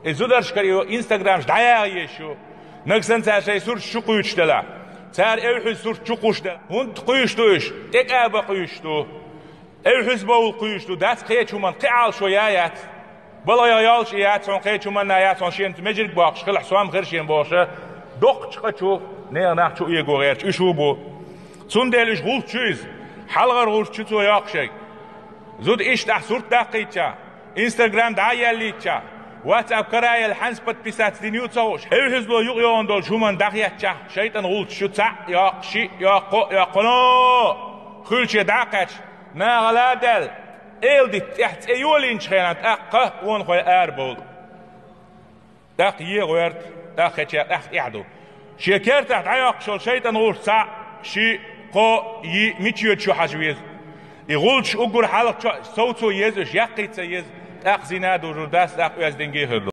زودرش كريو انستغرام دعايا يشو نكسن ساشي سور شو قيشتلا سار اوحي سور شو قيشتلا هون قيشتوش تك ابا قيشتو اوحي باول قيشتو داس قيتشو من قعال شويات بلا يالش يات سون قيتشو من نايات سون شين مجرك باقش خلح سوام غير شين باشه دوق چقچو نه ناخچو يغوريرچ شو بو سوندلش غول چيز حلغر غول چتو ياقشك زود ايش تحصورت دقيقه انستغرام دعاياليچا واتساب كراي الحنس подписать دينيوتسوش هيزلو يقيون دول شومان دقيقه شيطان غول شوتا يا شي يا قو يا قنو خلش دقاش نا غلادل ايلدي تحت ايولين خيانات اق وون خوي اربول دق يغورت دقيقه دق يعدو شكرت عياق شل شيطان غول سا شي قو ي ميتيو شو حجويز يقولش أقول حالك صوته يزش يقيت يز أخزينا دور داس أخ يزدنجيه